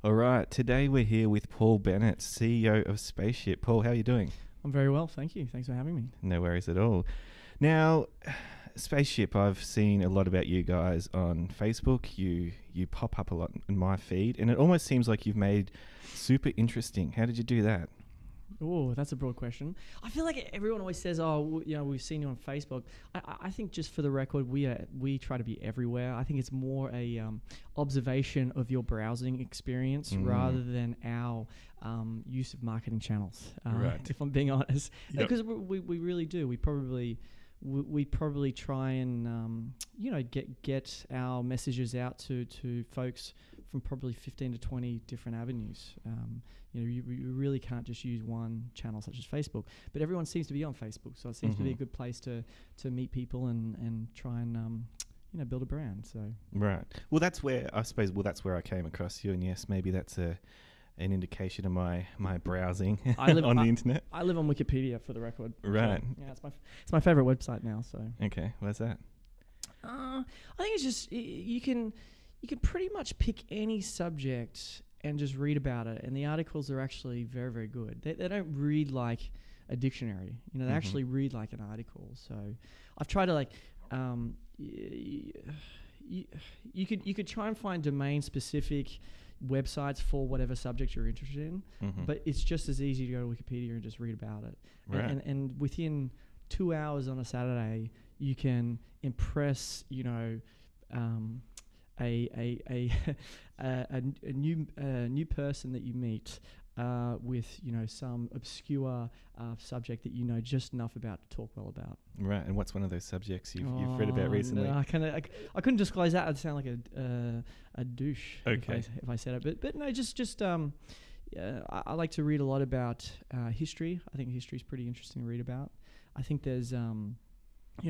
All right, today we're here with Paul Bennetts, CEO of Spaceship. Paul, how are you doing? I'm very well, thank you. Thanks for having me. No worries at all. Now, Spaceship, I've seen a lot about you guys on Facebook. You pop up a lot in my feed, and it almost seems like you've made super interesting. How did you do that? Oh, that's a broad question. I feel like everyone always says, "Oh, we've seen you on Facebook." I think, just for the record, we try to be everywhere. I think it's more a observation of your browsing experience rather than our use of marketing channels. Right. If I'm being honest, Yep. because we really do. We probably try and get our messages out to folks from probably 15 to 20 different avenues. You really can't just use one channel such as Facebook, but everyone seems to be on Facebook, so it seems to be a good place to meet people and try and build a brand. So Right. Well, that's where I came across you, and yes, maybe that's an indication of my browsing on the internet. I live on Wikipedia, for the record. Right. So, yeah, it's my favorite website now. So Okay, what's that? I think it's just you can pretty much pick any subject and just read about it, and the articles are actually very, very good. They don't read like a dictionary, they actually read like an article. So I've tried to you could try and find domain specific websites for whatever subject you're interested in, but it's just as easy to go to Wikipedia and just read about it. Right. And within 2 hours on a Saturday, you can impress a new person that you meet with some obscure subject that just enough about to talk well about. Right. And what's one of those subjects you've read about recently? No, I couldn't disclose that. I'd sound like a douche Okay. if I said it. But no, just I like to read a lot about history. I think history is pretty interesting to read about. I think there's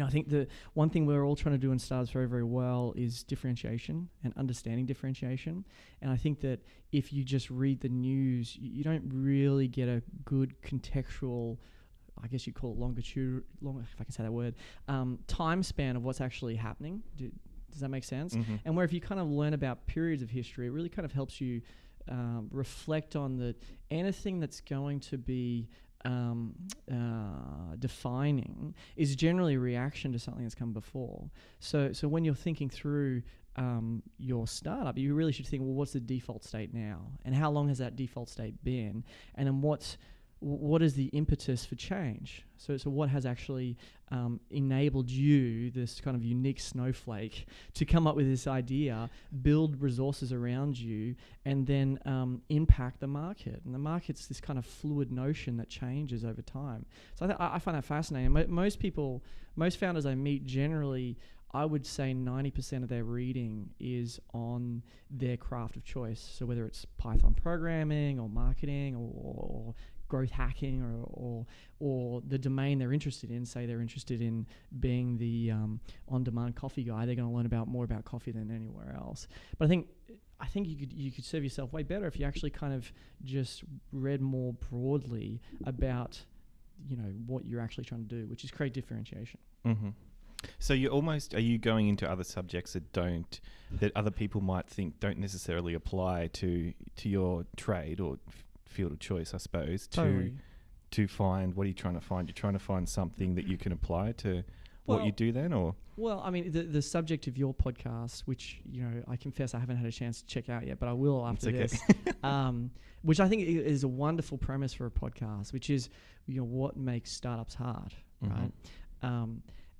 I think the one thing we're all trying to do in startups very, very well is differentiation and understanding differentiation. And I think that if you just read the news, you don't really get a good contextual, I guess you'd call it longitude, if I can say that word, time span of what's actually happening. Does that make sense? And where if you kind of learn about periods of history, it really kind of helps you reflect on that anything that's going to be defining is generally a reaction to something that's come before. So when you're thinking through your startup, you really should think, well, what's the default state now, and how long has that default state been, and then what is the impetus for change? So what has actually enabled you, this kind of unique snowflake, to come up with this idea, build resources around you, and then impact the market? And the market's this kind of fluid notion that changes over time. So I find that fascinating. Most founders I meet, generally, I would say 90% of their reading is on their craft of choice. So whether it's Python programming or marketing or growth hacking or the domain they're interested in. Say they're interested in being the on-demand coffee guy, they're going to learn more about coffee than anywhere else. But I think you could serve yourself way better if you actually kind of just read more broadly about what you're actually trying to do, which is create differentiation. So are you going into other subjects that other people might think don't necessarily apply to your trade or field of choice, I suppose, Totally. to find, what are you trying to find? You're trying to find something that you can apply to what you do then, or? Well, I mean, the subject of your podcast, which, I confess I haven't had a chance to check out yet, but I will after this, which I think is a wonderful premise for a podcast, which is, what makes startups hard, right?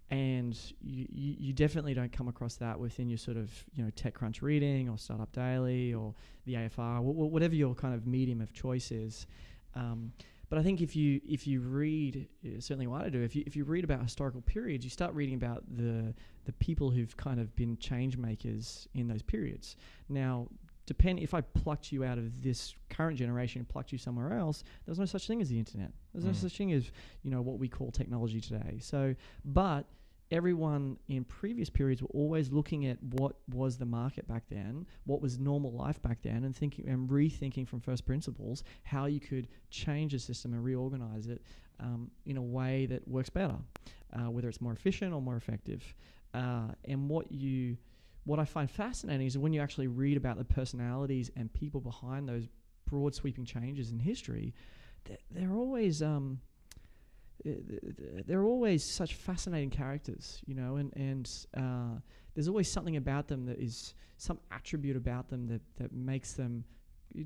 And you definitely don't come across that within your sort of TechCrunch reading or Startup Daily or the AFR, whatever your kind of medium of choice is. But I think if you read, certainly what I do, if you read about historical periods, you start reading about the people who've kind of been change makers in those periods. Now, if I plucked you out of this current generation and plucked you somewhere else, there's no such thing as the internet. There's no such thing as what we call technology today. So, but everyone in previous periods were always looking at what was the market back then, what was normal life back then, and thinking and rethinking from first principles how you could change the system and reorganize it in a way that works better, whether it's more efficient or more effective. And what what I find fascinating is when you actually read about the personalities and people behind those broad sweeping changes in history, they're always such fascinating characters, you know, and there's always something about them that is some attribute about them that makes them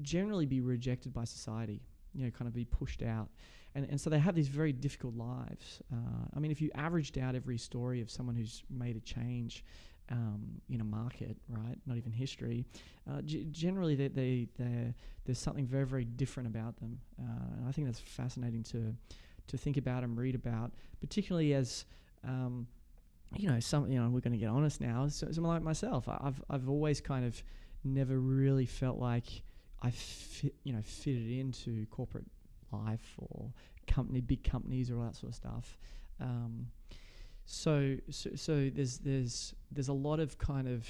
generally be rejected by society, you know, kind of be pushed out. And so they have these very difficult lives. I mean, if you averaged out every story of someone who's made a change in a market, right, not even history, generally there's something very, very different about them. And I think that's fascinating to think about and read about, particularly as, we're going to get honest now, someone like myself. I've always kind of never really felt like I fitted into corporate life or big companies or all that sort of stuff. So there's a lot of kind of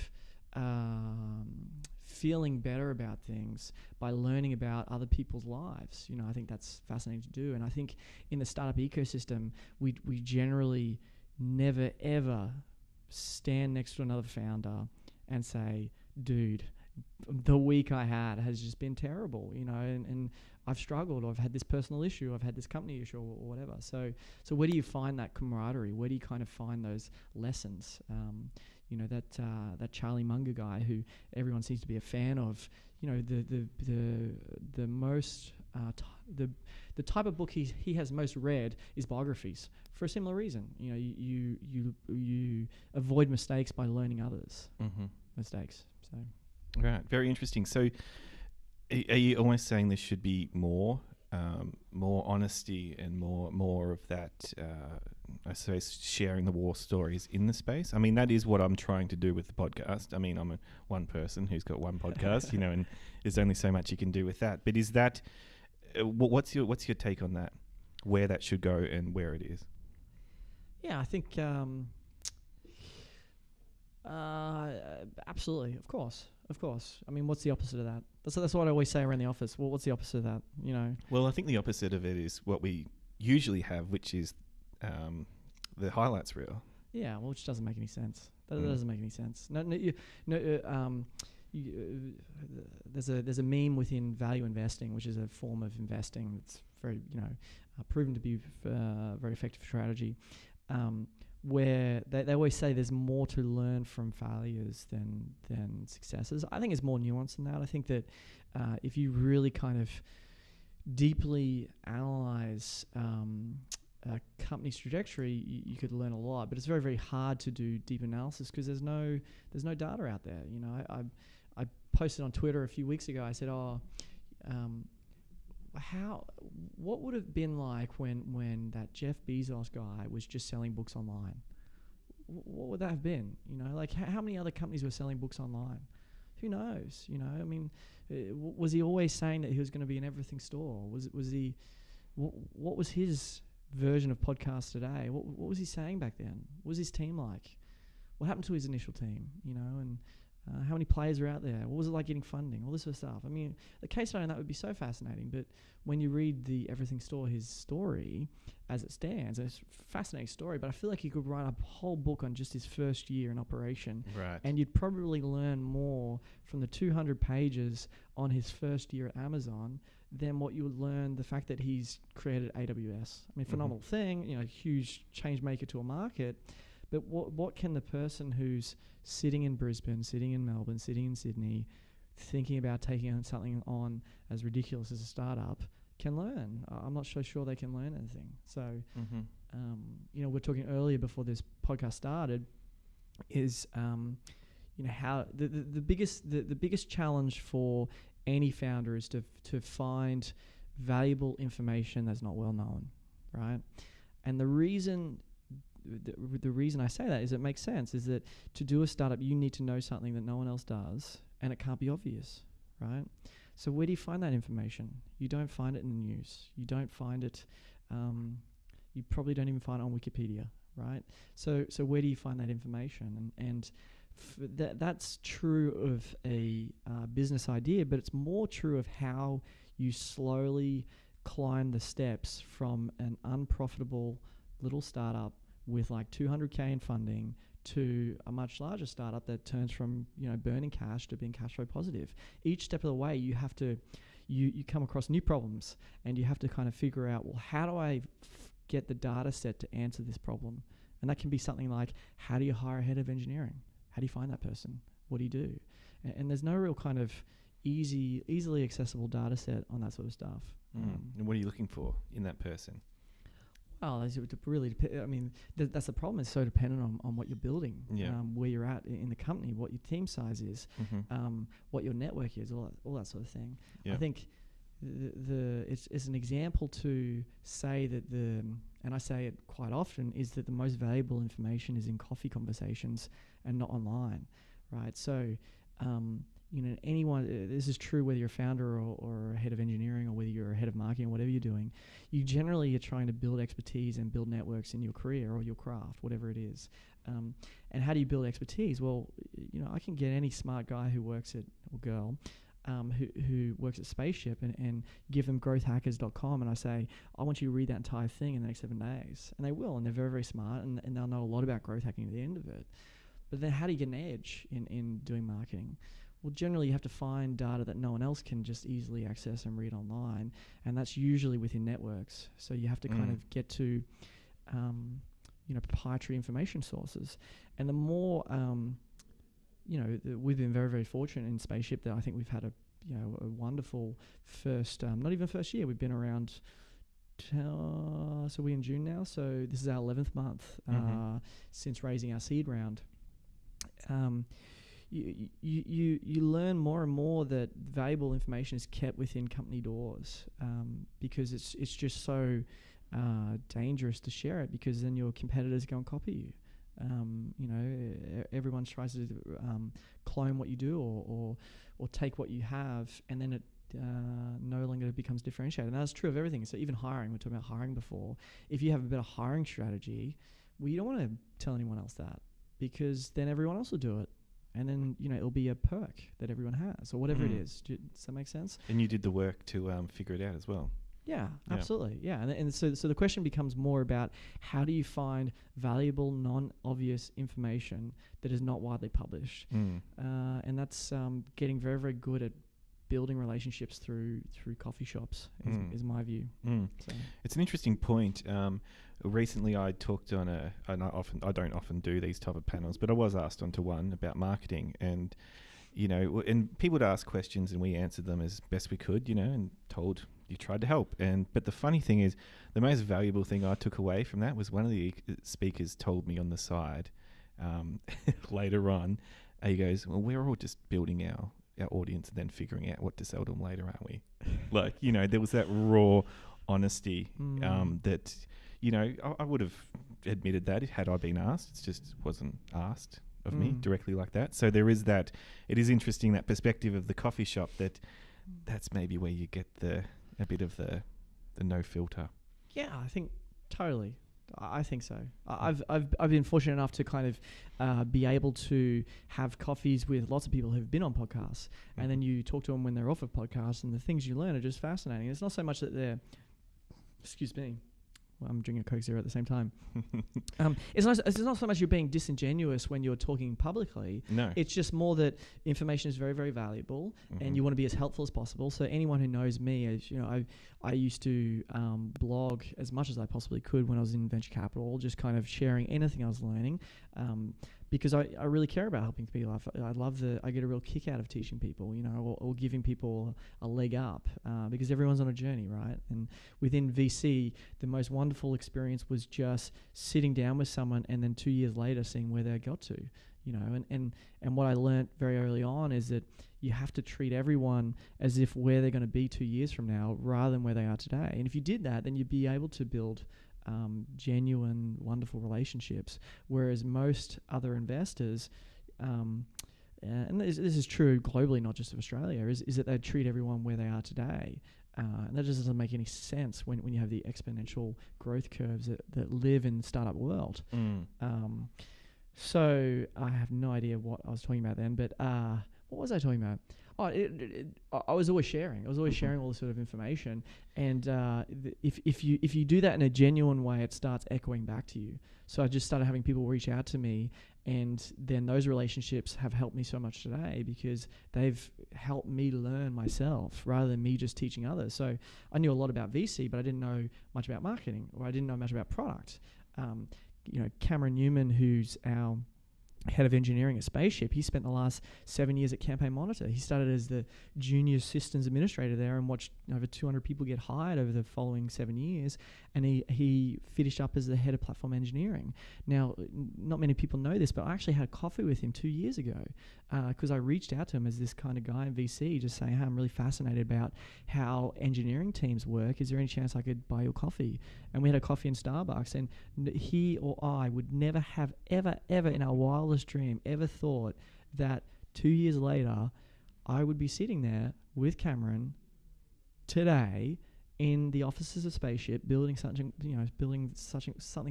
feeling better about things by learning about other people's lives. You know, I think that's fascinating to do. And I think in the startup ecosystem, we generally never ever stand next to another founder and say, dude, the week I had has just been terrible, you know, and I've struggled, or I've had this personal issue, I've had this company issue, or whatever. So where do you find that camaraderie? Where do you kind of find those lessons? You know, that Charlie Munger guy who everyone seems to be a fan of. You know, the most the type of book he has most read is biographies for a similar reason. You know, you avoid mistakes by learning others' mistakes. So. Right, very interesting. So, are you almost saying there should be more honesty and more of that? I suppose sharing the war stories in the space. I mean, that is what I'm trying to do with the podcast. I mean, I'm one person who's got one podcast, you know, and there's only so much you can do with that. But is that what's your take on that? Where that should go and where it is? Yeah, I think absolutely, of course. I mean, what's the opposite of that? That's what I always say around the office. Well, what's the opposite of that? You know. Well, I think the opposite of it is what we usually have, which is the highlights reel. Yeah, well, which doesn't make any sense. That doesn't make any sense. There's a meme within value investing, which is a form of investing that's very, you know, proven to be very effective strategy. Where they always say there's more to learn from failures than successes. I think it's more nuanced than that. I think that if you really kind of deeply analyze a company's trajectory, you could learn a lot. But it's very, very hard to do deep analysis because there's no data out there. You know, I posted on Twitter a few weeks ago. I said, what would have been like when that Jeff Bezos guy was just selling books online? What would that have been? You know, like how many other companies were selling books online? Who knows? You know, I mean, was he always saying that he was going to be in everything store? Was he? What was his version of podcast today? What was he saying back then? What was his team like? What happened to his initial team? You know, and how many players are out there? What was it like getting funding? All this sort of stuff. I mean, the case study on that would be so fascinating. But when you read the Everything Store, his story as it stands, it's a fascinating story. But I feel like you could write a whole book on just his first year in operation. Right. And you'd probably learn more from the 200 pages on his first year at Amazon than what you would learn the fact that he's created AWS. I mean, phenomenal thing, you know, huge change maker to a market. But what can the person who's sitting in Brisbane, sitting in Melbourne, sitting in Sydney, thinking about taking on something on as ridiculous as a startup can learn? I'm not so sure they can learn anything. So, you know, we're talking earlier before this podcast started is, you know, how the biggest challenge for any founder is to find valuable information that's not well known, right? And the reason I say that is it makes sense, is that to do a startup, you need to know something that no one else does, and it can't be obvious, right? So where do you find that information? You don't find it in the news. You don't find it, you probably don't even find it on Wikipedia, right? So where do you find that information? And that's true of a business idea, but it's more true of how you slowly climb the steps from an unprofitable little startup with like 200K in funding to a much larger startup that turns from burning cash to being cash flow positive. Each step of the way, you have to you come across new problems, and you have to kind of figure out, well, how do I get the data set to answer this problem? And that can be something like, how do you hire a head of engineering? How do you find that person? What do you do? And there's no real kind of easily accessible data set on that sort of stuff. And what are you looking for in that person? Well, it really I mean, that's the problem. It's so dependent on what you're building, where you're at in the company, what your team size is, what your network is, all that sort of thing. I think it's an example to say that and I say it quite often, is that the most valuable information is in coffee conversations and not online, right? So, anyone, this is true whether you're a founder or a head of engineering, or whether you're a head of marketing, or whatever you're doing, you generally are trying to build expertise and build networks in your career or your craft, whatever it is. And how do you build expertise? Well, I can get any smart guy who works at, or girl, who works at Spaceship and give them growthhackers.com, and I say, I want you to read that entire thing in the next 7 days. And they will, and they're very, very smart, and they'll know a lot about growth hacking at the end of it. But then how do you get an edge in doing marketing? Well, generally you have to find data that no one else can just easily access and read online, and that's usually within networks. So you have to kind of get to, proprietary information sources. And the more, we've been very, very fortunate in Spaceship that I think we've had a wonderful first, not even first year. We've been around, so we're in June now. So this is our 11th month since raising our seed round. You learn more and more that valuable information is kept within company doors, because it's just so dangerous to share it, because then your competitors go and copy you. Everyone tries to clone what you do or take what you have, and then it no longer becomes differentiated. And that's true of everything. So even hiring, we were talking about hiring before. If you have a better hiring strategy, well, you don't want to tell anyone else that, because then everyone else will do it. And then, it'll be a perk that everyone has, or whatever it is. Does that make sense? And you did the work to figure it out as well. Yeah, absolutely. Yeah. And so the question becomes more about, how do you find valuable, non-obvious information that is not widely published? And that's getting very, very good at building relationships through coffee shops is my view. So. It's an interesting point. Recently I talked on I don't often do these type of panels, but I was asked onto one about marketing, and and people would ask questions and we answered them as best we could, and told you tried to help. But the funny thing is, the most valuable thing I took away from that was one of the speakers told me on the side later on, he goes, well, we're all just building our audience and then figuring out what to sell to them later, aren't we? There was that raw honesty that, I would have admitted that had I been asked. It just wasn't asked of me directly like that. So there is that. It is interesting, that perspective of the coffee shop, that's maybe where you get a bit of the no filter. Yeah, I think totally. I think so. I've been fortunate enough to kind of be able to have coffees with lots of people who've been on podcasts, and then you talk to them when they're off of podcasts, and the things you learn are just fascinating. It's not so much that they're, excuse me, I'm drinking a Coke Zero at the same time. It's not so much you're being disingenuous when you're talking publicly. No. It's just more that information is very, very valuable, and you want to be as helpful as possible. So anyone who knows me, as I used to blog as much as I possibly could when I was in venture capital, just kind of sharing anything I was learning, because I really care about helping people. I get a real kick out of teaching people, or giving people a leg up, because everyone's on a journey, right? And within VC, the most wonderful experience was just sitting down with someone and then 2 years later seeing where they got to, and what I learned very early on is that you have to treat everyone as if where they're going to be 2 years from now rather than where they are today. And if you did that, then you'd be able to build genuine, wonderful relationships. Whereas most other investors, and this is true globally, not just of Australia, is that they treat everyone where they are today. And that just doesn't make any sense when you have the exponential growth curves that live in the startup world. So I have no idea what I was talking about then, but what was I talking about? I was always sharing. I was always sharing all this sort of information, and if you do that in a genuine way, it starts echoing back to you. So I just started having people reach out to me, and then those relationships have helped me so much today because they've helped me learn myself rather than me just teaching others. So I knew a lot about VC, but I didn't know much about marketing, or I didn't know much about product. Cameron Newman, who's our head of engineering at Spaceship, he spent the last 7 years at Campaign Monitor. He started as the junior systems administrator there and watched over 200 people get hired over the following 7 years. And he finished up as the head of platform engineering. Now, not many people know this, but I actually had coffee with him 2 years ago because I reached out to him as this kind of guy in VC, just saying, hey, I'm really fascinated about how engineering teams work. Is there any chance I could buy your coffee? And we had a coffee in Starbucks, and he or I would never have ever in our wildest dream ever thought that 2 years later I would be sitting there with Cameron today in the offices of Spaceship, building something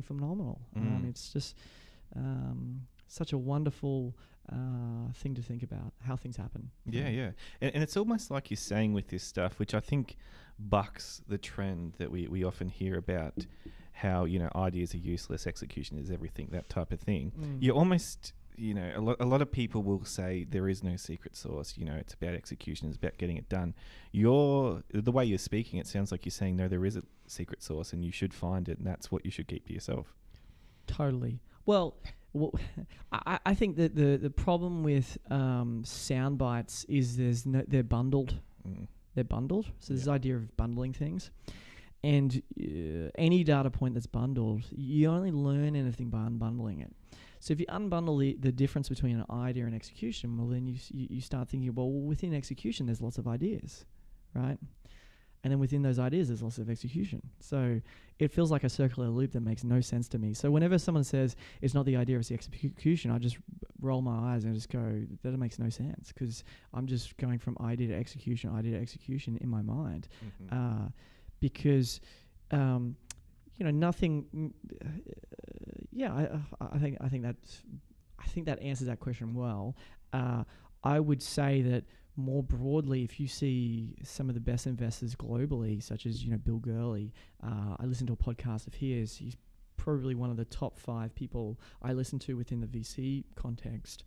phenomenal. It's just such a wonderful thing to think about, how things happen. Yeah. And it's almost like you're saying with this stuff, which I think bucks the trend that we often hear about, how, ideas are useless, execution is everything, that type of thing. You almost, a lot of people will say there is no secret sauce, it's about execution, it's about getting it done. The way you're speaking, it sounds like you're saying, no, there is a secret sauce and you should find it, and that's what you should keep to yourself. Totally. Well, I think that the problem with sound bites is they're bundled. They're bundled. So there's this idea of bundling things. And any data point that's bundled, you only learn anything by unbundling it. So if you unbundle the difference between an idea and execution, well, then you start thinking, well, within execution, there's lots of ideas, right? And then within those ideas, there's lots of execution. So it feels like a circular loop that makes no sense to me. So whenever someone says it's not the idea, it's the execution, I just roll my eyes and just go, that makes no sense, because I'm just going from idea to execution in my mind. Because nothing. I think that answers that question well. I would say that more broadly, if you see some of the best investors globally, such as Bill Gurley, I listened to a podcast of his. He's probably one of the top 5 people I listen to within the VC context.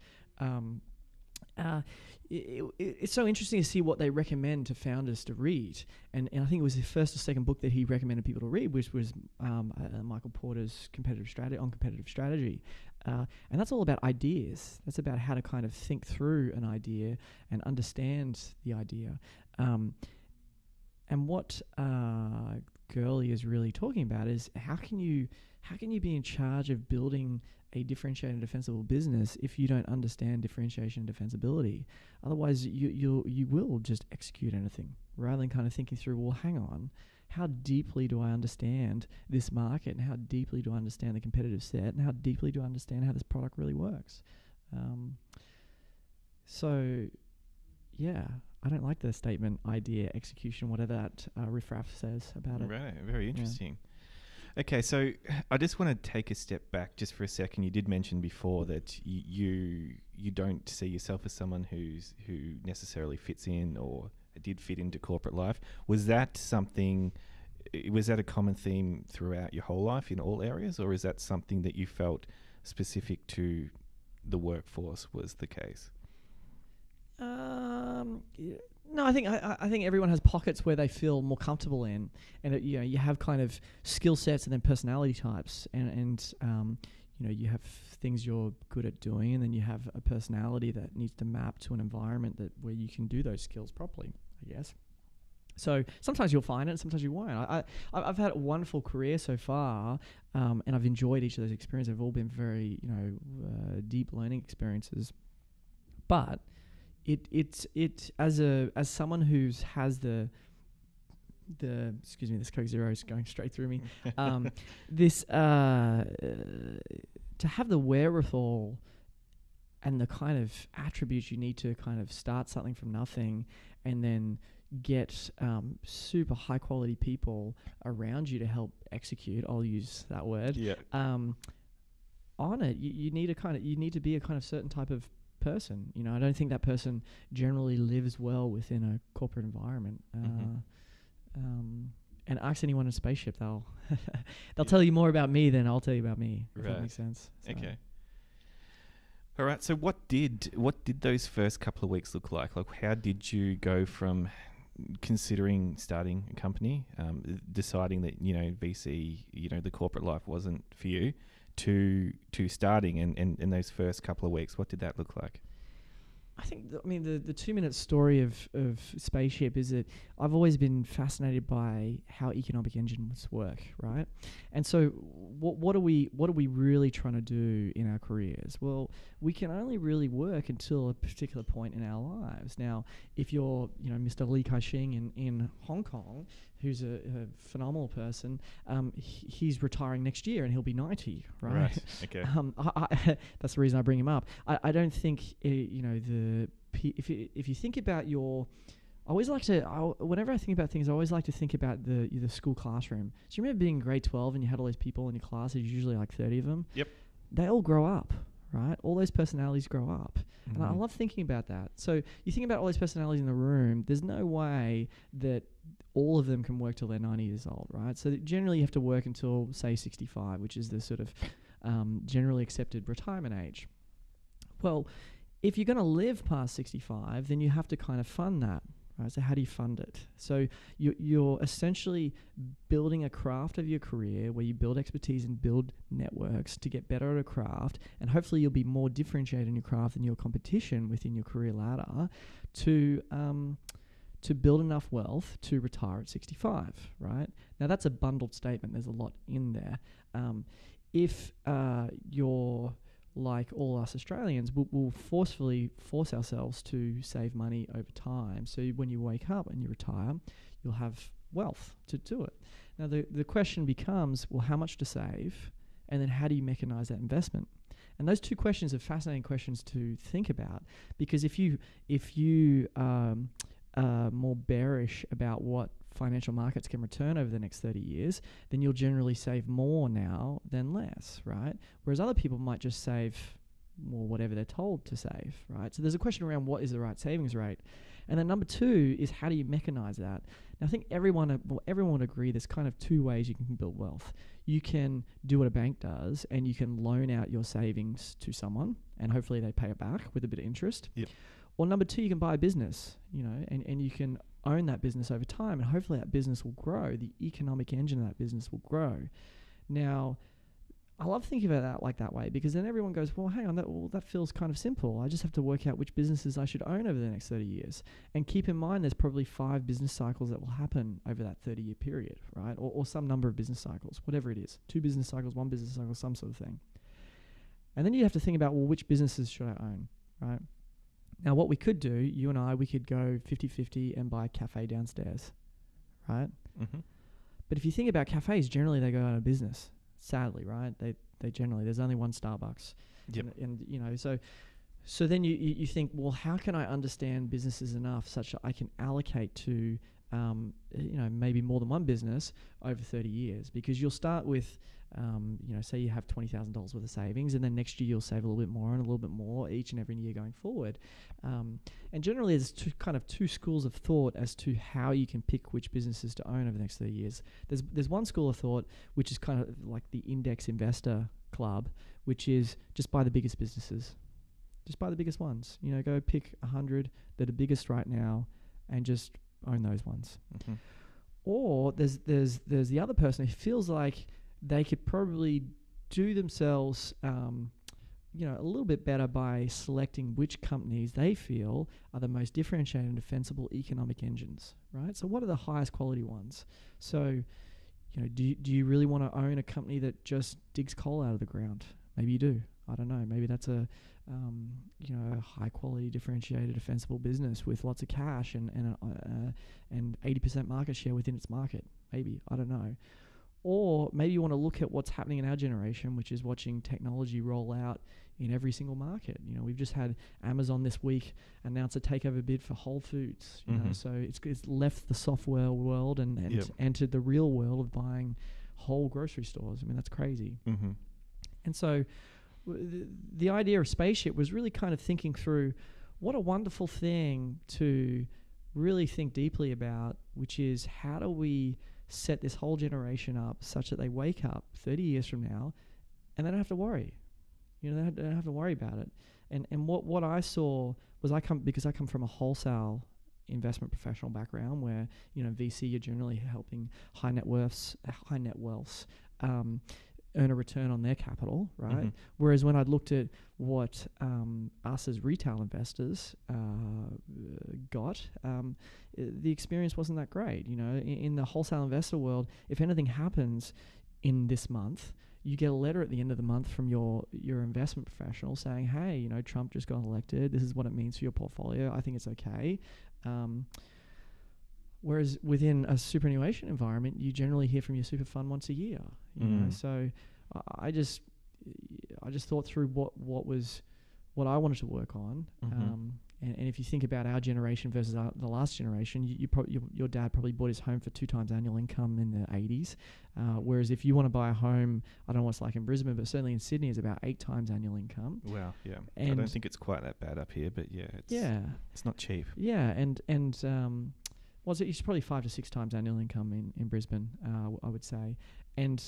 It's so interesting to see what they recommend to founders to read, and I think it was the first or second book that he recommended people to read, which was Michael Porter's competitive strategy, and that's all about ideas. That's about how to kind of think through an idea and understand the idea, and what Gurley is really talking about is how can you be in charge of building a differentiated and defensible business if you don't understand differentiation and defensibility? Otherwise, you will just execute anything rather than kind of thinking through, well, hang on, how deeply do I understand this market, and how deeply do I understand the competitive set, and how deeply do I understand how this product really works? So, yeah, I don't like the statement idea, execution, whatever that riffraff says about it. Right, very interesting. Yeah. Okay, so I just want to take a step back just for a second. You did mention before that you don't see yourself as someone who necessarily fits in or did fit into corporate life. Was that a common theme throughout your whole life in all areas, or is that something that you felt specific to the workforce was the case? No, I think everyone has pockets where they feel more comfortable in, and you have kind of skill sets and then personality types, and you have things you're good at doing, and then you have a personality that needs to map to an environment where you can do those skills properly, I guess. So sometimes you'll find it, and sometimes you won't. I've had a wonderful career so far, and I've enjoyed each of those experiences. They've all been very deep learning experiences, but It as someone who's has the excuse me, this Coke Zero is going straight through me. To have the wherewithal and the kind of attributes you need to kind of start something from nothing, and then get super high quality people around you to help execute. I'll use that word. Yeah. On it, you need to be a kind of certain type of person. I don't think that person generally lives well within a corporate environment. And ask anyone in Spaceship, they'll tell you more about me than I'll tell you about me. If that makes sense. So. Okay. All right. So what did those first couple of weeks look like? Like, how did you go from considering starting a company, deciding that VC, the corporate life wasn't for you, to starting and those first couple of weeks? What did that look like? I think, the 2-minute story of Spaceship is that I've always been fascinated by how economic engines work, right? And so what are we really trying to do in our careers? Well, we can only really work until a particular point in our lives. Now, if you're, Mr. Li Ka-shing in Hong Kong, who's a phenomenal person, he's retiring next year and he'll be 90, right? Okay. That's the reason I bring him up. I don't think, if you think about whenever I think about things, I always like to think about the school classroom. So you remember being in grade 12 and you had all those people in your class, there's usually like 30 of them? Yep. They all grow up, right? All those personalities grow up. Mm-hmm. And I love thinking about that. So you think about all those personalities in the room, there's no way that all of them can work till they're 90 years old, right? So generally you have to work until, say, 65, which is the sort of generally accepted retirement age. Well, if you're going to live past 65, then you have to kind of fund that, right? So how do you fund it? So you're essentially building a craft of your career where you build expertise and build networks to get better at a craft, and hopefully you'll be more differentiated in your craft than your competition within your career ladder to build enough wealth to retire at 65, right? Now that's a bundled statement. There's a lot in there. If you're like all us Australians, we'll force ourselves to save money over time. So when you wake up and you retire, you'll have wealth to do it. Now the question becomes, well, how much to save? And then how do you mechanize that investment? And those two questions are fascinating questions to think about, because if you are more bearish about what financial markets can return over the next 30 years, then you'll generally save more now than less, right? Whereas other people might just save more whatever they're told to save, right? So there's a question around what is the right savings rate. And then number two is, how do you mechanize that? Now I think everyone would agree there's kind of two ways you can build wealth. You can do what a bank does and you can loan out your savings to someone and hopefully they pay it back with a bit of interest. Yep. Or number two, you can buy a business, and you can own that business over time, and hopefully that business will grow. The economic engine of that business will grow. Now, I love thinking about that like that way, because then everyone goes, well, hang on, that feels kind of simple. I just have to work out which businesses I should own over the next 30 years. And keep in mind, there's probably 5 business cycles that will happen over that 30-year period, right? Or some number of business cycles, whatever it is. 2 business cycles, 1 business cycle, some sort of thing. And then you have to think about, well, which businesses should I own, right? Now, what we could do, you and I, we could go 50-50 and buy a cafe downstairs, right? Mm-hmm. But if you think about cafes, generally they go out of business, sadly, right? They generally, there's only one Starbucks. Yep. And so then you think, well, how can I understand businesses enough such that I can allocate to, maybe more than one business over 30 years? Because you'll start with, say you have $20,000 worth of savings, and then next year you'll save a little bit more and a little bit more each and every year going forward. And generally there's two schools of thought as to how you can pick which businesses to own over the next 30 years. There's one school of thought, which is kind of like the index investor club, which is just buy the biggest businesses. Just buy the biggest ones. Go pick 100 that are biggest right now and just own those ones. Mm-hmm. Or there's the other person who feels like they could probably do themselves a little bit better by selecting which companies they feel are the most differentiated and defensible economic engines, right? So what are the highest quality ones? So, do you really want to own a company that just digs coal out of the ground? Maybe you do. I don't know. Maybe that's a high quality, differentiated, defensible business with lots of cash and 80% market share within its market. Maybe, I don't know. Or maybe you want to look at what's happening in our generation, which is watching technology roll out in every single market. We've just had Amazon this week announce a takeover bid for Whole Foods. So it's left the software world and entered the real world of buying whole grocery stores. I mean, that's crazy. Mm-hmm. And so the idea of Spaceship was really kind of thinking through what a wonderful thing to really think deeply about, which is how do we set this whole generation up such that they wake up 30 years from now and they don't have to worry. They don't have to worry about it. And what I saw was because I come from a wholesale investment professional background where, VC, you're generally helping high net wealths earn a return on their capital, right? Mm-hmm. Whereas when I'd looked at what us as retail investors got, the experience wasn't that great. In the wholesale investor world, if anything happens in this month, you get a letter at the end of the month from your investment professional saying, hey, Trump just got elected. This is what it means for your portfolio. I think it's okay. Whereas within a superannuation environment, you generally hear from your super fund once a year. You know? So I just thought through what I wanted to work on. And if you think about our generation versus the last generation, your dad probably bought his home for 2 times annual income in the 80s. Whereas if you want to buy a home, I don't know what it's like in Brisbane, but certainly in Sydney, it's about 8 times annual income. Wow, yeah. And I don't think it's quite that bad up here, but it's not cheap. Yeah, and it's probably 5 to 6 times annual income in Brisbane, I would say. And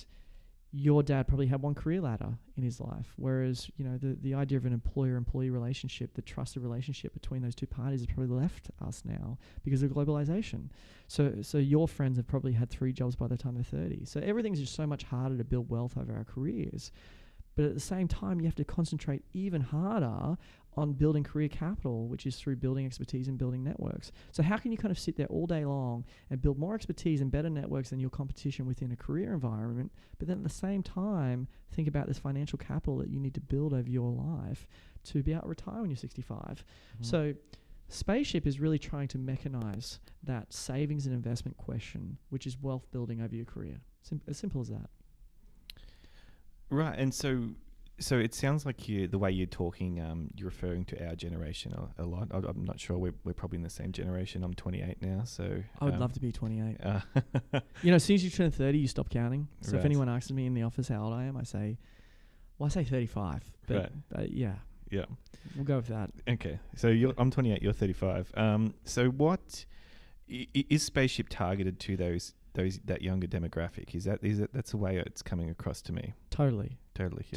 your dad probably had one career ladder in his life, whereas the idea of an employer-employee relationship, the trusted relationship between those two parties, has probably left us now because of globalization. So your friends have probably had 3 jobs by the time they're 30. So everything's just so much harder to build wealth over our careers. But at the same time, you have to concentrate even harder on building career capital, which is through building expertise and building networks. So how can you kind of sit there all day long and build more expertise and better networks than your competition within a career environment, but then at the same time think about this financial capital that you need to build over your life to be able to retire when you're 65? So Spaceship is really trying to mechanize that savings and investment question, which is wealth building over your career. As simple as that. Right, and so it sounds like the way you're talking, you're referring to our generation a lot. I'm not sure we're probably in the same generation. I'm 28 now, so I would love to be 28. As soon as you turn 30, you stop counting. So if anyone asks me in the office how old I am, I say 35. But yeah, we'll go with that. Okay, so I'm 28. You're 35. So what is Spaceship targeted to that younger demographic? Is that's the way it's coming across to me? Totally.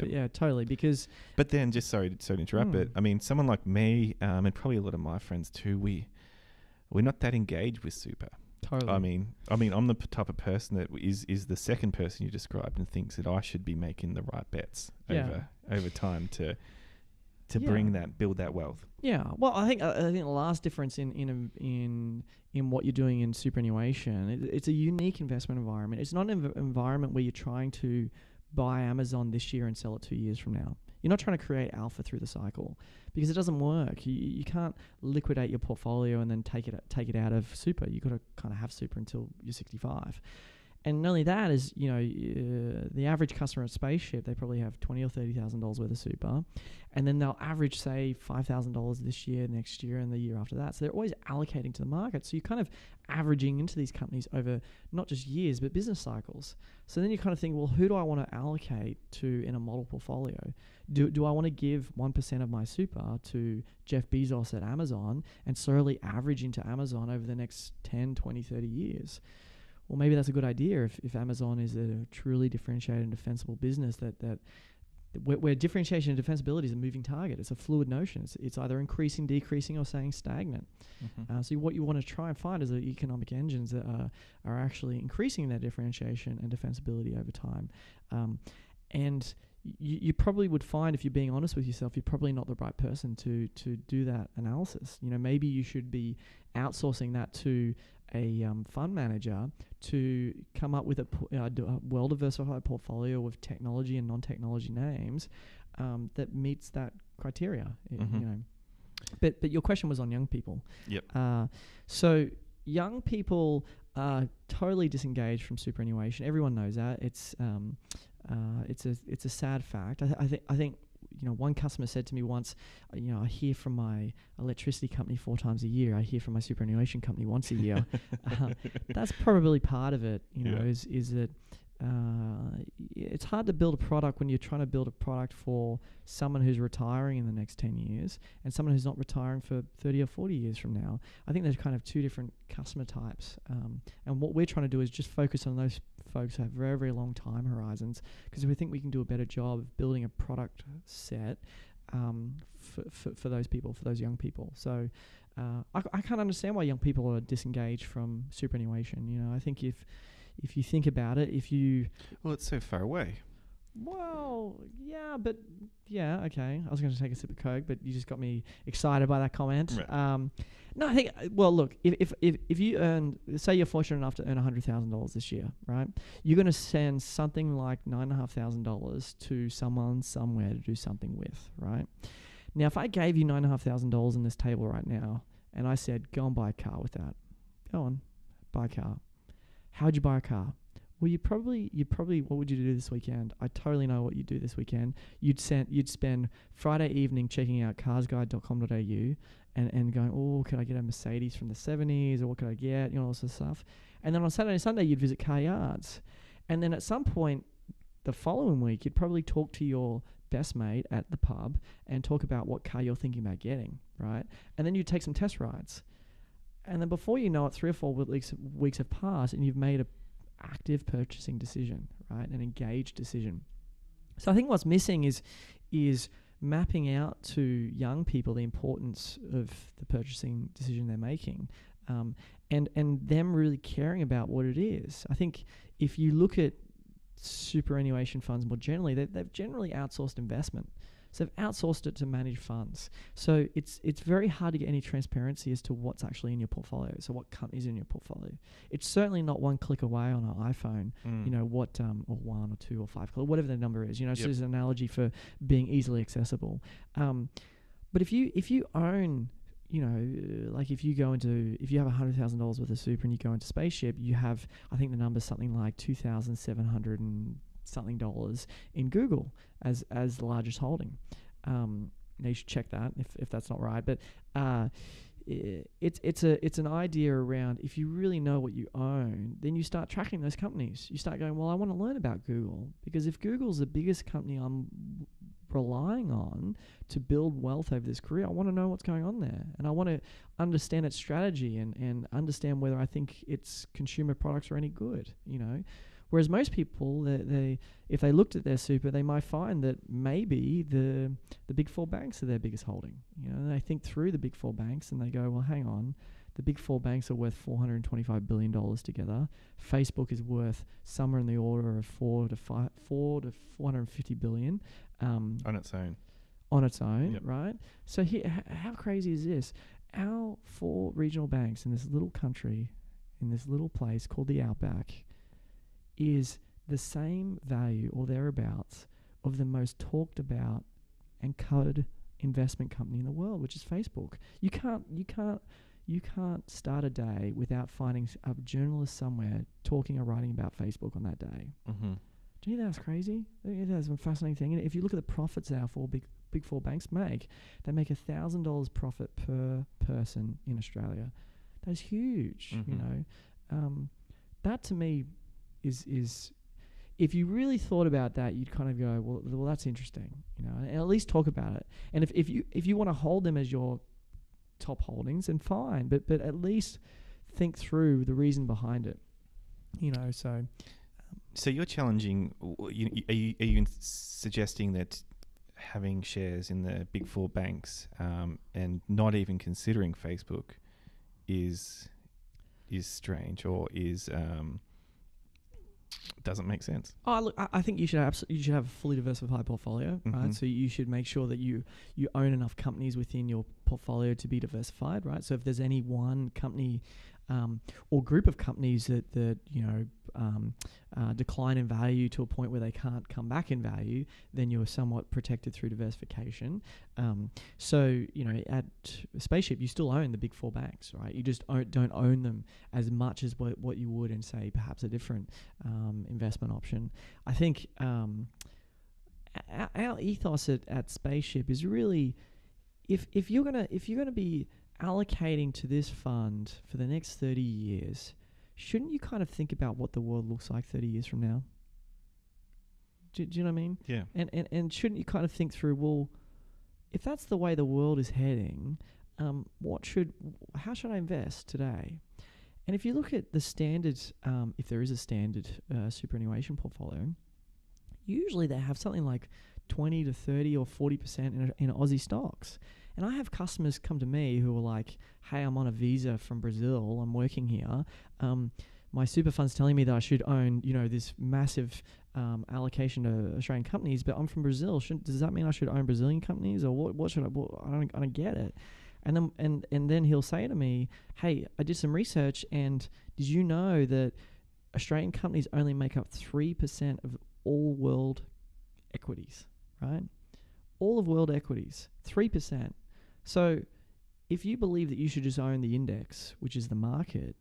Yeah. Totally. Because, but then, just sorry to interrupt, but I mean, someone like me, and probably a lot of my friends too, we're not that engaged with super. Totally. I mean, I'm the type of person that is the second person you described and thinks that I should be making the right bets over time to build that wealth. Yeah. Well, I think the last difference in what you're doing in superannuation, it's a unique investment environment. It's not an environment where you're trying to buy Amazon this year and sell it 2 years from now. You're not trying to create alpha through the cycle because it doesn't work. You can't liquidate your portfolio and then take it out of super. You've got to kind of have super until you're 65. And not only that is, the average customer at Spaceship, they probably have $20,000 or $30,000 worth of super, and then they'll average, say, $5,000 this year, next year, and the year after that. So they're always allocating to the market. So you're kind of averaging into these companies over not just years, but business cycles. So then you kind of think, well, who do I want to allocate to in a model portfolio? Do I want to give 1% of my super to Jeff Bezos at Amazon and slowly average into Amazon over the next 10, 20, 30 years? Well, maybe that's a good idea if Amazon is a truly differentiated and defensible business that where differentiation and defensibility is a moving target. It's a fluid notion. It's either increasing, decreasing, or staying stagnant. So what you want to try and find is the economic engines that are actually increasing their differentiation and defensibility over time. And you probably would find, if you're being honest with yourself, you're probably not the right person to do that analysis. Maybe you should be outsourcing that to a fund manager to come up with a well-diversified portfolio of technology and non-technology names that meets that criteria. But your question was on young people. Yep. So young people are totally disengaged from superannuation. Everyone knows that. It's a sad fact. I think one customer said to me once, I hear from my electricity company 4 times a year. I hear from my superannuation company once a year. That's probably part of it, is that it's hard to build a product when you're trying to build a product for someone who's retiring in the next 10 years and someone who's not retiring for 30 or 40 years from now. I think there's kind of two different customer types. And what we're trying to do is just focus on those folks who have very, very long time horizons, because we think we can do a better job of building a product set for those people, for those young people. So I can't understand why young people are disengaged from superannuation. You know, I think if you think about it, Well, it's so far away. Well, yeah, but yeah, okay. I was going to take a sip of Coke, but you just got me excited by that comment. Right. No, I think, well, look, if you earn, say you're fortunate enough to earn $100,000 this year, right? You're going to send something like $9,500 to someone somewhere to do something with, right? Now, if I gave you $9,500 on this table right now, and I said, go and buy a car with that, go on, buy a car. How would you buy a car? Well, you'd probably, what would you do this weekend? I totally know what you'd do this weekend. You'd spend Friday evening checking out carsguide.com.au and going, oh, could I get a Mercedes from the 70s, or what could I get? You know, all this stuff. And then on Saturday and Sunday, you'd visit car yards. And then at some point the following week, you'd probably talk to your best mate at the pub and talk about what car you're thinking about getting, right? And then you'd take some test rides. And then before you know it, 3 or 4 weeks have passed and you've made a active purchasing decision, right? An engaged decision. So I think what's missing is mapping out to young people the importance of the purchasing decision they're making, and them really caring about what it is. I think if you look at superannuation funds more generally, they've generally outsourced investment. So they've outsourced it to manage funds. So it's very hard to get any transparency as to what's actually in your portfolio. So what companies in your portfolio. It's certainly not one click away on an iPhone, you know, or 1 or 2 or 5, whatever the number is. You know, so there's an analogy for being easily accessible. But if you own, you know, like if you have $100,000 worth of super and you go into Spaceship, you have, I think the number's something like $2,700 and something dollars in Google as the largest holding. Now you should check that if that's not right, but it's an idea around, if you really know what you own, then you start tracking those companies. You start going, well, I want to learn about Google, because if Google's the biggest company I'm relying on to build wealth over this career, I want to know what's going on there, and I want to understand its strategy and understand whether I think its consumer products are any good, you know. Whereas most people, if they looked at their super, they might find that maybe the big 4 banks are their biggest holding. You know, they think through the big 4 banks and they go, well, hang on, the big 4 banks are worth $425 billion together. Facebook is worth somewhere in the order of $4 to $450 billion on its own. On its own, yep. Right? So how crazy is this? Our 4 regional banks in this little country, in this little place called the Outback, is the same value or thereabouts of the most talked about and covered investment company in the world, which is Facebook. You can't start a day without finding a journalist somewhere talking or writing about Facebook on that day. Mm-hmm. Do you think that's crazy? I think that's a fascinating thing. And if you look at the profits our 4 big 4 banks make, they make $1,000 profit per person in Australia. That's huge. Mm-hmm. You know, that to me is if you really thought about that, you'd kind of go, well, that's interesting, you know, and at least talk about it. And if you want to hold them as your top holdings, then fine, but at least think through the reason behind it, you know. So you're challenging. Are you suggesting that having shares in the big 4 banks and not even considering Facebook is strange, or is doesn't make sense? Oh, look, I think you should have a fully diversified portfolio, mm-hmm. right? So you should make sure that you own enough companies within your portfolio to be diversified, right? So if there's any one company or group of companies that you know decline in value to a point where they can't come back in value, then you're somewhat protected through diversification. So you know, at Spaceship, you still own the big 4 banks, right? You just don't own them as much as what you would in, say, perhaps a different investment option. I think our ethos at Spaceship is really, if you're gonna be allocating to this fund for the next 30 years, shouldn't you kind of think about what the world looks like 30 years from now? Do you know what I mean? Yeah. And shouldn't you kind of think through, well, if that's the way the world is heading, how should I invest today? And if you look at the standard, if there is a standard superannuation portfolio, usually they have something like 20 to 30 or 40% in Aussie stocks. And I have customers come to me who are like, hey, I'm on a visa from Brazil, I'm working here. My super fund's telling me that I should own, this massive allocation to Australian companies, but I'm from Brazil. Does that mean I should own Brazilian companies, or what should I? I don't get it. And then he'll say to me, hey, I did some research, and did you know that Australian companies only make up 3% of all world equities, right? All of world equities, 3%. So if you believe that you should just own the index, which is the market,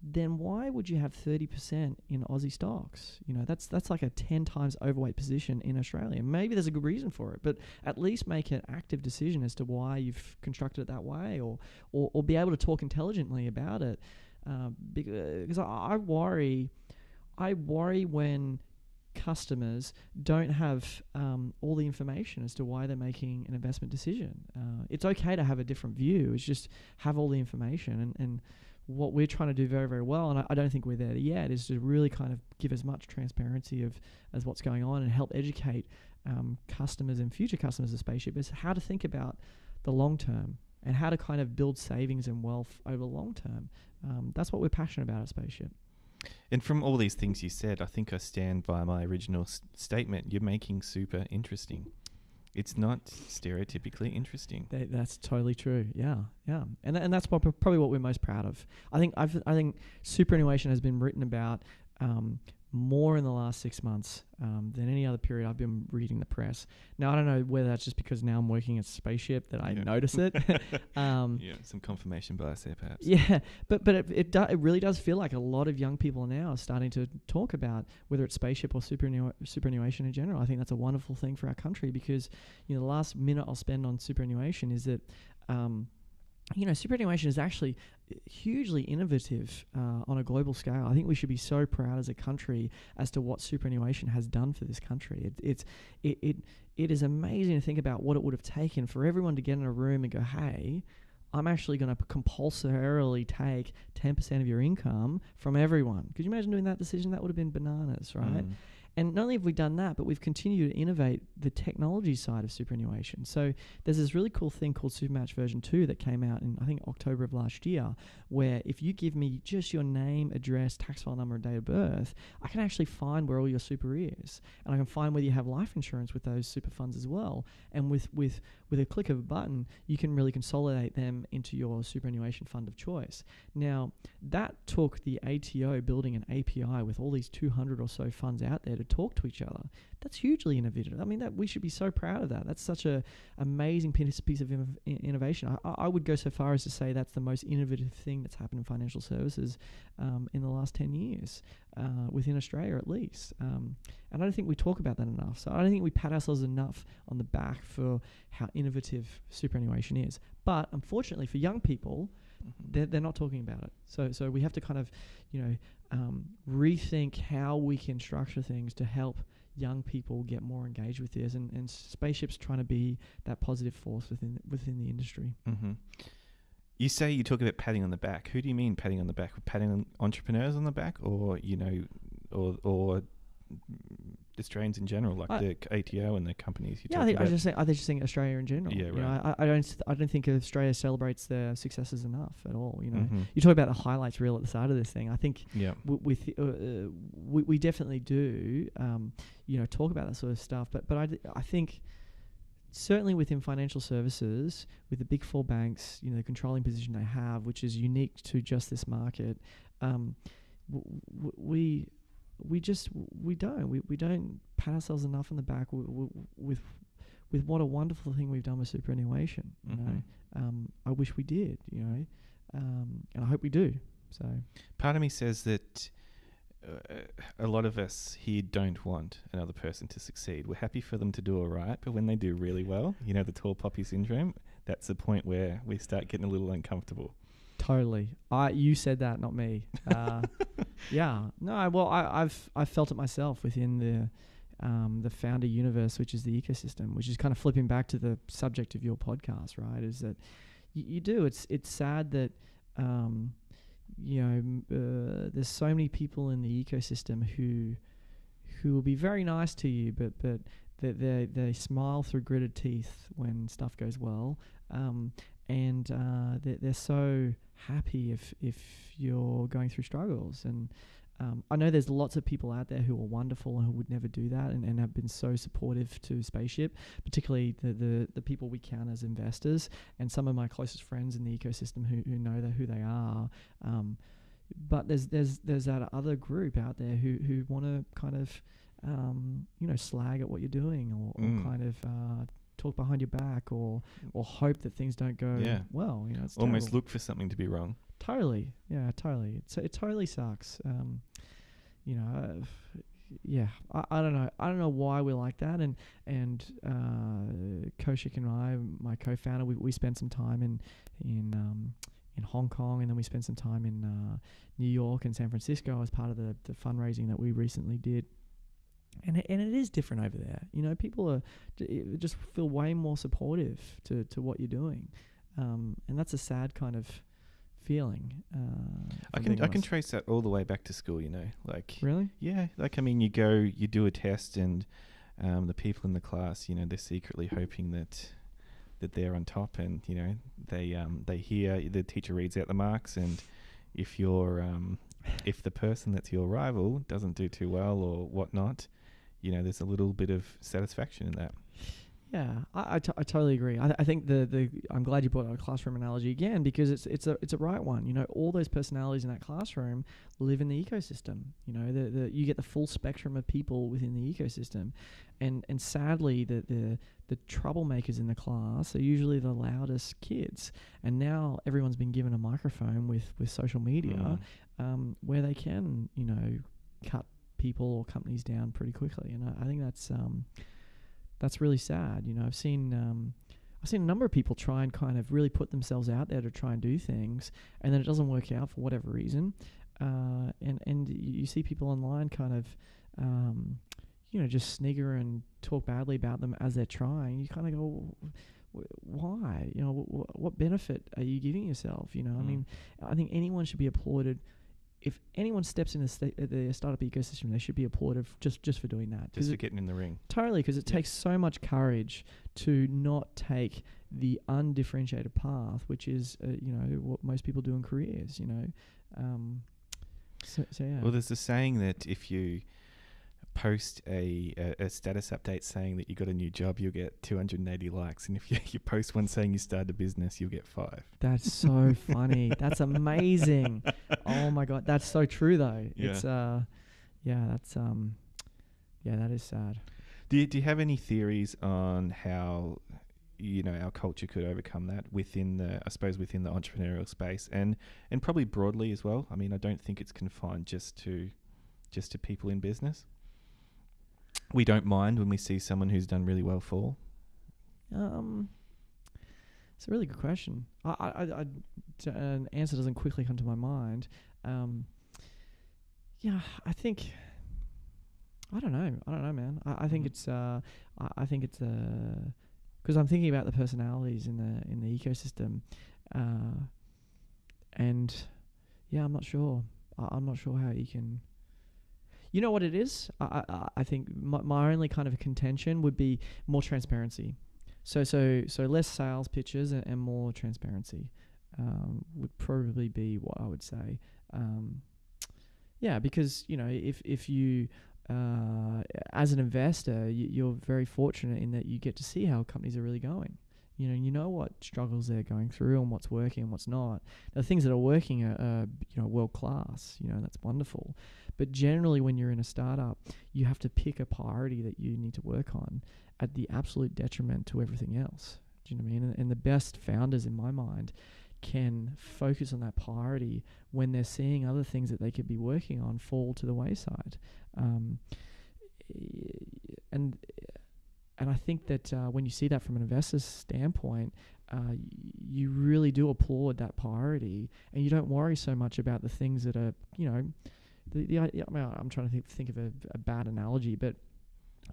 then why would you have 30% in Aussie stocks? That's like a 10 times overweight position in Australia. Maybe there's a good reason for it, but at least make an active decision as to why you've constructed it that way, or be able to talk intelligently about it. Because I worry when customers don't have all the information as to why they're making an investment decision. It's okay to have a different view. It's just have all the information. And what we're trying to do very, very well, and I don't think we're there yet, is to really kind of give as much transparency as what's going on and help educate customers and future customers of Spaceship as how to think about the long term and how to kind of build savings and wealth over the long term. That's what we're passionate about at Spaceship. And from all these things you said, I think I stand by my original statement. You're making super interesting. It's not stereotypically interesting. That's totally true. Yeah. And that's probably what we're most proud of. I think superannuation has been written about more in the last 6 months than any other period I've been reading the press. Now, I don't know whether that's just because now I'm working at Spaceship that I notice it. Some confirmation bias there, perhaps. Yeah, but it really does feel like a lot of young people now are starting to talk about whether it's Spaceship or superannuation in general. I think that's a wonderful thing for our country because, the last minute I'll spend on superannuation is that, superannuation is actually hugely innovative on a global scale. I think we should be so proud as a country as to what superannuation has done for this country. It is amazing to think about what it would have taken for everyone to get in a room and go, hey, I'm actually going to compulsorily take 10% of your income from everyone. Could you imagine doing that decision? That would have been bananas, right? And not only have we done that, but we've continued to innovate the technology side of superannuation. So there's this really cool thing called Supermatch version 2 that came out in, I think, October of last year, where if you give me just your name, address, tax file number, and date of birth, I can actually find where all your super is. And I can find whether you have life insurance with those super funds as well. And with a click of a button, you can really consolidate them into your superannuation fund of choice. Now, that took the ATO building an API with all these 200 or so funds out there to talk to each other. That's hugely innovative. I mean, that we should be so proud of that. That's such a amazing piece of innovation. I would go so far as to say that's the most innovative thing that's happened in financial services in the last 10 years, within Australia at least. And I don't think we talk about that enough. So I don't think we pat ourselves enough on the back for how innovative superannuation is. But unfortunately for young people, they're not talking about it. So we have to kind of, rethink how we can structure things to help young people get more engaged with this. And Spaceship's trying to be that positive force within the industry. Mm-hmm. You say you talk about patting on the back. Who do you mean patting on the back? Patting on entrepreneurs on the back, or or Australians in general, like the ATO and the companies? I just think Australia in general. Yeah, right. I don't think Australia celebrates their successes enough at all. You talk about the highlights reel at the start of this thing. I think we definitely do. Talk about that sort of stuff. But I think certainly within financial services, with the big four banks, the controlling position they have, which is unique to just this market, we don't pat ourselves enough on the back with what a wonderful thing we've done with superannuation. I wish we did, and I hope we do. So part of me says that a lot of us here don't want another person to succeed. We're happy for them to do all right, but when they do really well, the tall poppy syndrome, that's the point where we start getting a little uncomfortable. Totally. You said that, not me. Yeah. No. Well, I've felt it myself within the founder universe, which is the ecosystem, which is kind of flipping back to the subject of your podcast, right? Is that you do. It's sad that there's so many people in the ecosystem who will be very nice to you, but they smile through gritted teeth when stuff goes well, and they're so happy if you're going through struggles. And I know there's lots of people out there who are wonderful and who would never do that, and have been so supportive to Spaceship, particularly the people we count as investors, and some of my closest friends in the ecosystem who know who they are. But there's that other group out there who want to kind of slag at what you're doing, or kind of talk behind your back, or hope that things don't go well. It's almost terrible. look for something to be wrong. Totally, yeah, totally. It totally sucks. I don't know. I don't know why we're like that. And Kaushik and I, my co-founder, we spent some time in Hong Kong, and then we spent some time in New York and San Francisco as part of the fundraising that we recently did. And it is different over there. People just feel way more supportive to what you're doing, and that's a sad kind of feeling. I can trace that all the way back to school. Really? Yeah. You do a test, and the people in the class, they're secretly hoping that they're on top, and they hear the teacher reads out the marks, and if the person that's your rival doesn't do too well or whatnot, there's a little bit of satisfaction in that. Yeah, I totally agree. I think I'm glad you brought out a classroom analogy again, because it's a right one. All those personalities in that classroom live in the ecosystem. You get the full spectrum of people within the ecosystem, and sadly the troublemakers in the class are usually the loudest kids. And now everyone's been given a microphone with social media, where they can cut people or companies down pretty quickly. And I think that's really sad. I've seen a number of people try and kind of really put themselves out there to try and do things, and then it doesn't work out for whatever reason. And you see people online kind of, just snigger and talk badly about them as they're trying. You kind of go, why? What benefit are you giving yourself? I think anyone should be applauded. If anyone steps in the startup ecosystem, they should be applauded just for doing that. Just for getting in the ring. Totally, because it takes so much courage to not take the undifferentiated path, which is what most people do in careers. So yeah. Well, there's a saying that if you post a status update saying that you got a new job, you'll get 280 likes, and if you post one saying you started a business, you'll get 5. That's so funny. That's amazing. Oh my god, that's so true though. Yeah. It's that is sad. Do you have any theories on how our culture could overcome that within the entrepreneurial space, and probably broadly as well? I don't think it's confined just to people in business. We don't mind when we see someone who's done really well fall. It's a really good question. An answer doesn't quickly come to my mind. I think I don't know, man. I think it's I think it's because I'm thinking about the personalities in the ecosystem, and I'm not sure. I'm not sure how you can. You know what it is? I think my only kind of contention would be more transparency. So less sales pitches and more transparency would probably be what I would say. Because if you as an investor, you're very fortunate in that you get to see how companies are really going. You know what struggles they're going through and what's working and what's not. The things that are working are world class. That's wonderful. But generally, when you're in a startup, you have to pick a priority that you need to work on at the absolute detriment to everything else. Do you know what I mean? And the best founders, in my mind, can focus on that priority when they're seeing other things that they could be working on fall to the wayside. And I think that when you see that from an investor's standpoint, you really do applaud that priority, and you don't worry so much about the things that are, I'm trying to think of a bad analogy, but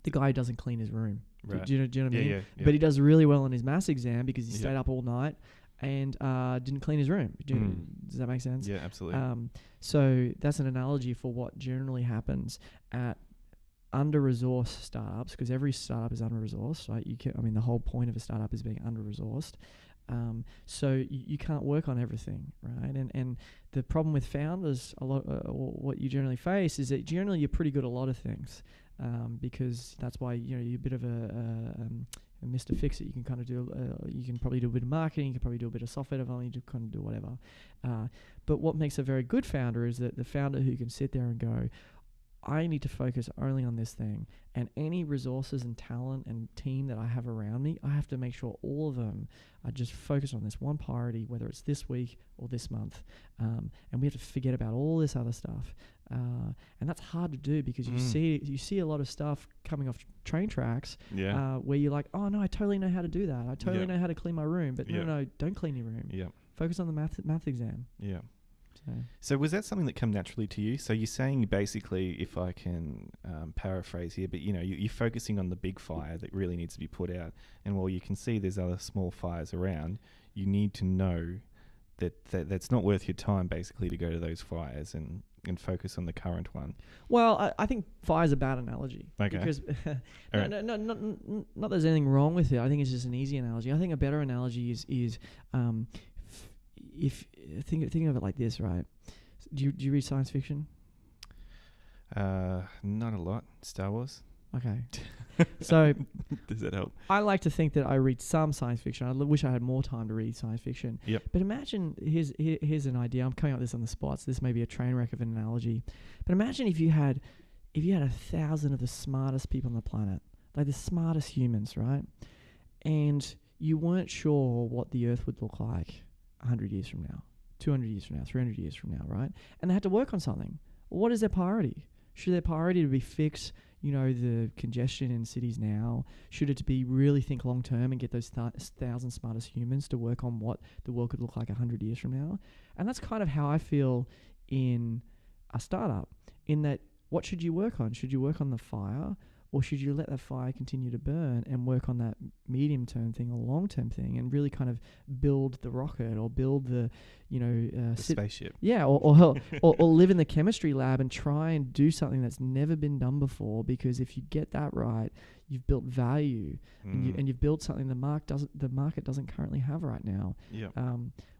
the guy who doesn't clean his room. Right. Do you know what I mean? Yeah. But he does really well on his maths exam because he Yeah. stayed up all night and didn't clean his room. Does that make sense? Yeah, absolutely. So that's an analogy for what generally happens at under-resourced startups, because every startup is under-resourced, right? The whole point of a startup is being under-resourced. So you can't work on everything, right? And the problem with founders, what you generally face is that generally you're pretty good at a lot of things, because that's why you're a bit of a Mr. Fix-It. You can kind of do, you can probably do a bit of marketing, you can probably do a bit of software development, you can kind of do whatever. But what makes a very good founder is that the founder who can sit there and go, I need to focus only on this thing, and any resources and talent and team that I have around me, I have to make sure all of them are just focused on this one priority, whether it's this week or this month. And we have to forget about all this other stuff. And that's hard to do because you see a lot of stuff coming off train tracks where you're like, oh no, I totally know how to do that. I totally know how to clean my room, but no, don't clean your room. Yeah. Focus on the math exam. Yeah. So was that something that came naturally to you? So you're saying basically, if I can paraphrase here, but you're focusing on the big fire that really needs to be put out, and while you can see there's other small fires around, you need to know that's not worth your time basically to go to those fires and focus on the current one. Well, I think fire's a bad analogy. Okay. Because Right. not there's anything wrong with it. I think it's just an easy analogy. I think a better analogy is if think of it like this, right? Do you read science fiction? Not a lot. Star Wars. Okay. So does that help? I like to think that I read some science fiction. I wish I had more time to read science fiction. Yep. But imagine, here's an idea. I'm coming up with this on the spot, so this may be a train wreck of an analogy. But imagine if you had 1,000 of the smartest people on the planet, like the smartest humans, right? And you weren't sure what the Earth would look like 100 years from now, 200 years from now, 300 years from now, right? And they had to work on something. Well, what is their priority? Should their priority to be fix, the congestion in cities now? Should it to be really think long term and get those 1,000 smartest humans to work on what the world could look like 100 years from now? And that's kind of how I feel in a startup, in that what should you work on? Should you work on the fire, or should you let that fire continue to burn and work on that medium-term thing or long-term thing and really kind of build the rocket or build the, the spaceship? Yeah, or live in the chemistry lab and try and do something that's never been done before, because if you get that right, you've built value and you've built something the market doesn't currently have right now. Yeah.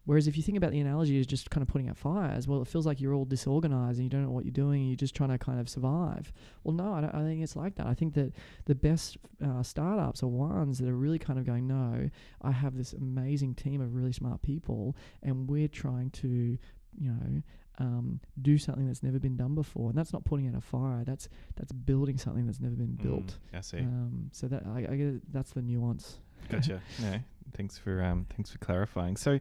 Whereas if you think about the analogy as just kind of putting out fires, well, it feels like you're all disorganized and you don't know what you're doing and you're just trying to kind of survive. Well, no, I think it's like that. I think that the best startups are ones that are really kind of going, no, I have this amazing team of really smart people and we're trying to, do something that's never been done before. And that's not putting out a fire. That's building something that's never been built. I see. So that I guess that's the nuance. Gotcha. No, thanks for clarifying. So,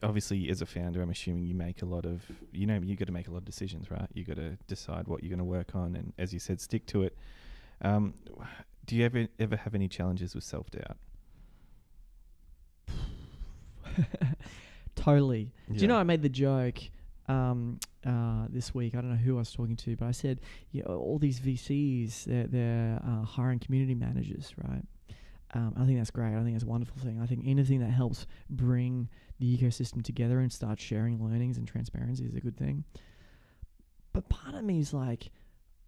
obviously as a founder, I'm assuming you make a lot of, you got to make a lot of decisions, right? You got to decide what you're going to work on, and as you said, stick to it. Do you ever have any challenges with self-doubt? Totally. Yeah. Do you know, I made the joke this week, I don't know who I was talking to, but I said, all these VCs, they're hiring community managers, right? I think that's great. I think that's a wonderful thing. I think anything that helps bring the ecosystem together and start sharing learnings and transparency is a good thing. But part of me is like,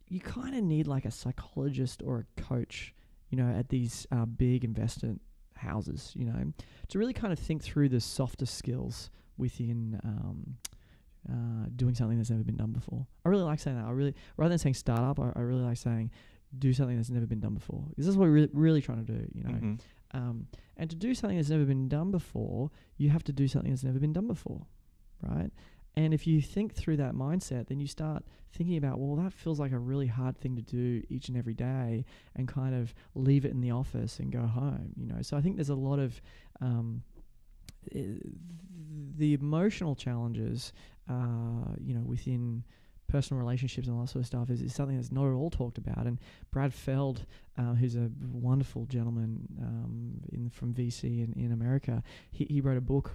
you kind of need like a psychologist or a coach, at these big investment houses, to really kind of think through the softer skills within doing something that's never been done before. I really like saying that. Rather than saying startup, I really like saying do something that's never been done before. Because that's what we're really trying to do, Mm-hmm. And to do something that's never been done before, you have to do something that's never been done before, right? And if you think through that mindset, then you start thinking about, well, that feels like a really hard thing to do each and every day, and kind of leave it in the office and go home, So I think there's a lot of the emotional challenges, within personal relationships and all that sort of stuff is something that's not at all talked about. And Brad Feld, who's a wonderful gentleman from VC in America, he wrote a book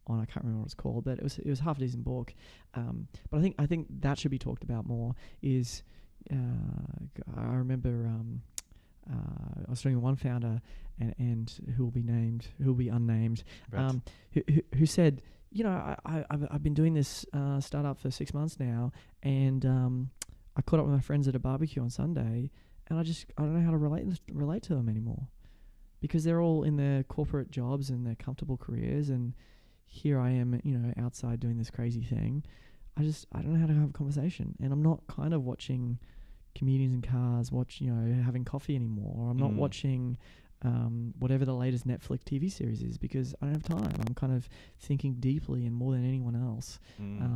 on. I can't remember what it's called, but it was half a decent book. But I think that should be talked about more. Is I remember I was talking to one founder and who will be unnamed, Right. who said, I've been doing this startup for 6 months now, and I caught up with my friends at a barbecue on Sunday, and I don't know how to relate to them anymore, because they're all in their corporate jobs and their comfortable careers, and here I am, outside doing this crazy thing. I don't know how to have a conversation, and I'm not kind of watching comedians in cars having coffee anymore, or I'm not watching whatever the latest Netflix TV series is, because I don't have time. I'm kind of thinking deeply and more than anyone else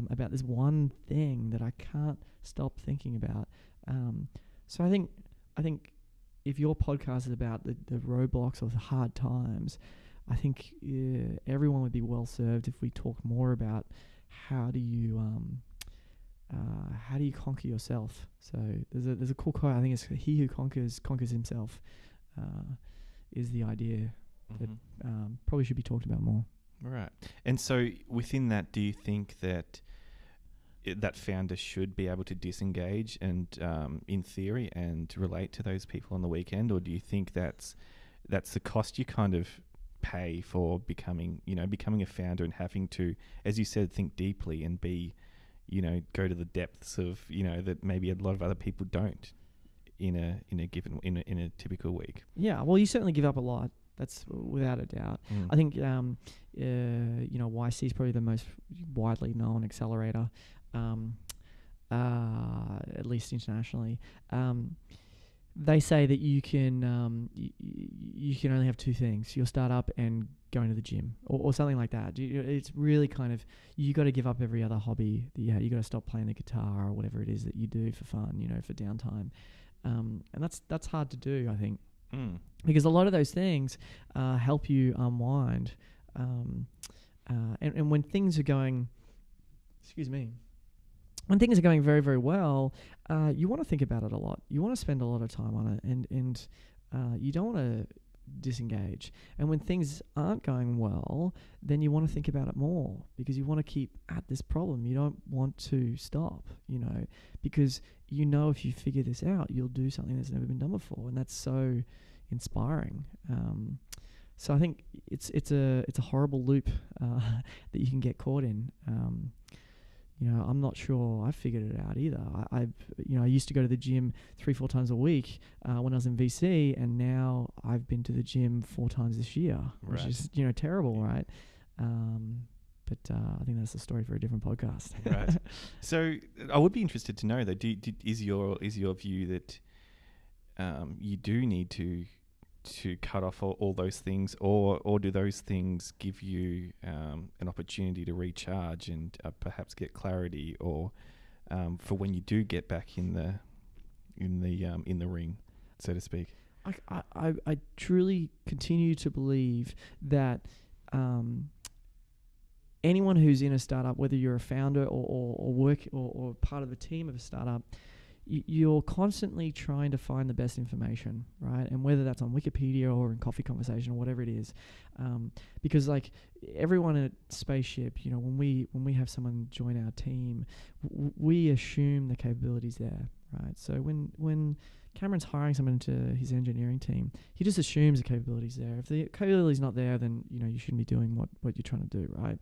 about this one thing that I can't stop thinking about. So I think if your podcast is about the roadblocks or the hard times, I think everyone would be well served if we talk more about how do you conquer yourself. So there's a cool quote. I think it's "He who conquers himself," is the idea that probably should be talked about more. Right. And so within that, do you think that that founder should be able to disengage and, in theory, and relate to those people on the weekend, or do you think that's the cost you kind of pay for becoming a founder and having to, as you said, think deeply and be, go to the depths of, that maybe a lot of other people don't in a typical week? Yeah, well, you certainly give up a lot. That's without a doubt. I think YC is probably the most widely known accelerator, at least internationally. They say that you can only have two things: your startup and going to the gym, or something like that. It's really kind of, you got to give up every other hobby that you had. You got to stop playing the guitar or whatever it is that you do for fun, for downtime. And that's hard to do, I think, because a lot of those things help you unwind. And when things are going, when things are going very, very well, you want to think about it a lot. You want to spend a lot of time on it, and you don't want to disengage. And when things aren't going well, then you want to think about it more, because you want to keep at this problem. You don't want to stop, because if you figure this out, you'll do something that's never been done before, and that's so inspiring. So I think it's a horrible loop that you can get caught in. I'm not sure I figured it out either. I used to go to the gym 3-4 times a week when I was in VC, and now I've been to the gym 4 times this year, which is terrible, right? But I think that's a story for a different podcast. Right. So I would be interested to know, though, is your view that you do need to cut off all those things, or do those things give you an opportunity to recharge and perhaps get clarity, or for when you do get back in the ring, so to speak? I truly continue to believe that anyone who's in a startup, whether you're a founder or work or part of the team of a startup, you're constantly trying to find the best information, right? And whether that's on Wikipedia or in Coffee Conversation or whatever it is, because like everyone at Spaceship, when we have someone join our team, we assume the capabilities there, right? So when Cameron's hiring someone into his engineering team, he just assumes the capabilities there. If the capability's not there, then you shouldn't be doing what you're trying to do, right?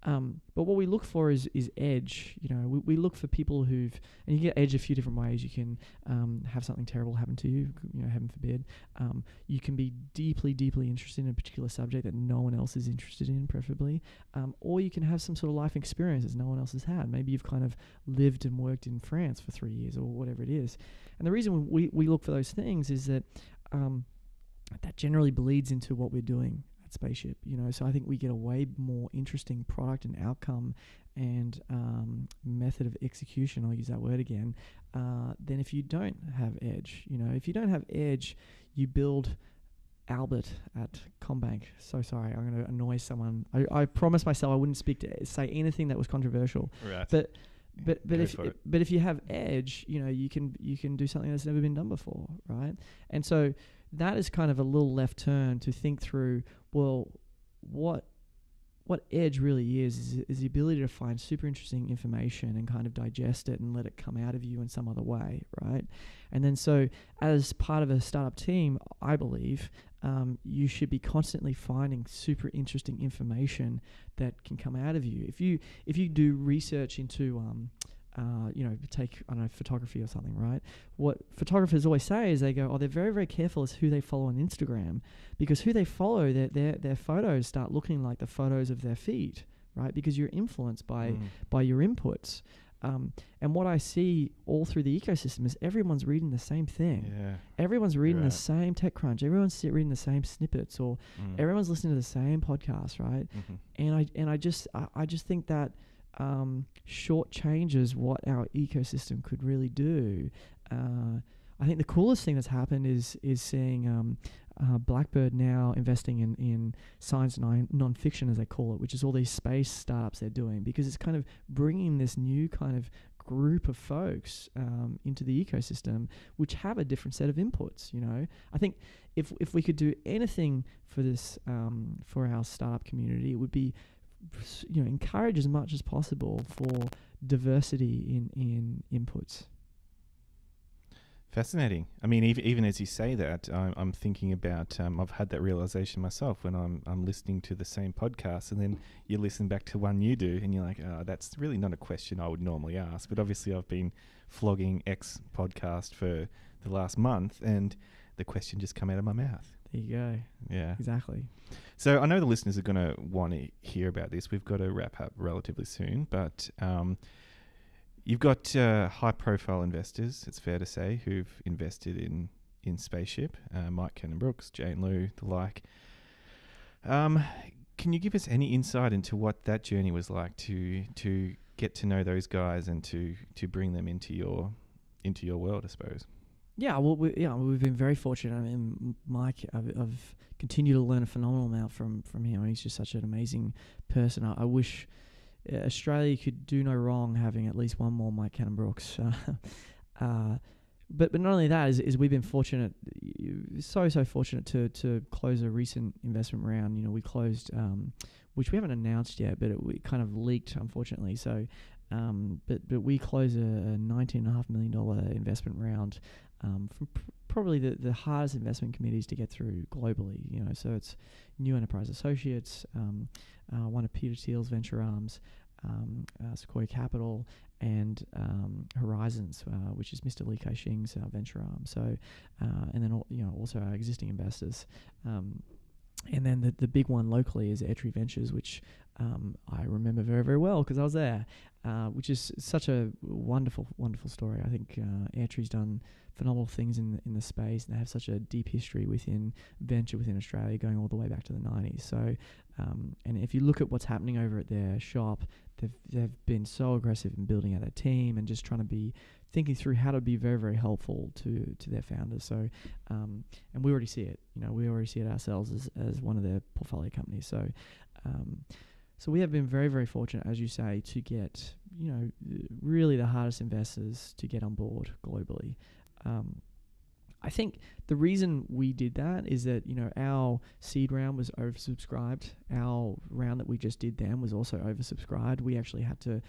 But what we look for is edge. We look for people and you get edge a few different ways. You can have something terrible happen to you, heaven forbid. You can be deeply, deeply interested in a particular subject that no one else is interested in, preferably. Or you can have some sort of life experience that no one else has had. Maybe you've kind of lived and worked in France for 3 years or whatever it is. And the reason we look for those things is that that generally bleeds into what we're doing at Spaceship. So I think we get a way more interesting product and outcome and method of execution, I'll use that word again, than if you don't have edge. If you don't have edge, you build Albert at Combank. So sorry, I'm going to annoy someone. I promised myself I wouldn't say anything that was controversial. Right. But if you have edge, you can do something that's never been done before, right? And so that is kind of a little left turn to think through, well, what what edge really is the ability to find super interesting information and kind of digest it and let it come out of you in some other way, right? And then so as part of a startup team, I believe you should be constantly finding super interesting information that can come out of you. If you do research into take, I don't know, photography or something, right? What photographers always say is they go, they're very, very careful as who they follow on Instagram, because who they follow, their photos start looking like the photos of their feed, right? Because you're influenced by your inputs. And what I see all through the ecosystem is everyone's reading the same thing. Yeah. Everyone's reading the same TechCrunch. Everyone's reading the same snippets, or everyone's listening to the same podcast, right? And I just think that shortchanges what our ecosystem could really do. I think the coolest thing that's happened is seeing Blackbird now investing in science non-fiction, as they call it, which is all these space startups they're doing, because it's kind of bringing this new kind of group of folks into the ecosystem, which have a different set of inputs. I think if we could do anything for this for our startup community, it would be encourage as much as possible for diversity in inputs. Fascinating. I mean, even as you say that, I'm thinking about, I've had that realization myself when I'm listening to the same podcast, and then you listen back to one you do, and you're like, that's really not a question I would normally ask. But obviously I've been flogging X podcast for the last month, and the question just come out of my mouth. There you go. Yeah. Exactly. So I know the listeners are going to want to hear about this. We've got to wrap up relatively soon, but you've got high-profile investors, it's fair to say, who've invested in Spaceship, Mike Cannon-Brookes, Jane Liu, the like. Can you give us any insight into what that journey was like to get to know those guys and to bring them into your world, I suppose? Yeah, well, we've been very fortunate. I mean, Mike, I've continued to learn a phenomenal amount from him. He's just such an amazing person. I wish Australia could do no wrong having at least one more Mike Cannon-Brookes. But not only that, is we've been fortunate, so fortunate to close a recent investment round. We closed, which we haven't announced yet, but it kind of leaked, unfortunately. So, but we closed a $19.5 million investment round from probably the hardest investment committees to get through globally. So it's New Enterprise Associates, one of Peter Thiel's venture arms, Sequoia Capital, and Horizons, which is Mr. Li Ka-shing's venture arm. So, and then also our existing investors. And then the big one locally is Airtree Ventures, which I remember very, very well because I was there, which is such a wonderful, wonderful story. I think Airtree's done phenomenal things in the space, and they have such a deep history within venture within Australia, going all the way back to the 90s. So, and if you look at what's happening over at their shop, they've been so aggressive in building out their team and just trying to be thinking through how to be very, very helpful to their founders. So, and we already see it. We already see it ourselves as one of their portfolio companies. So, so we have been very, very fortunate, as you say, to get really the hardest investors to get on board globally. I think the reason we did that is that, our seed round was oversubscribed. Our round that we just did then was also oversubscribed. We actually had to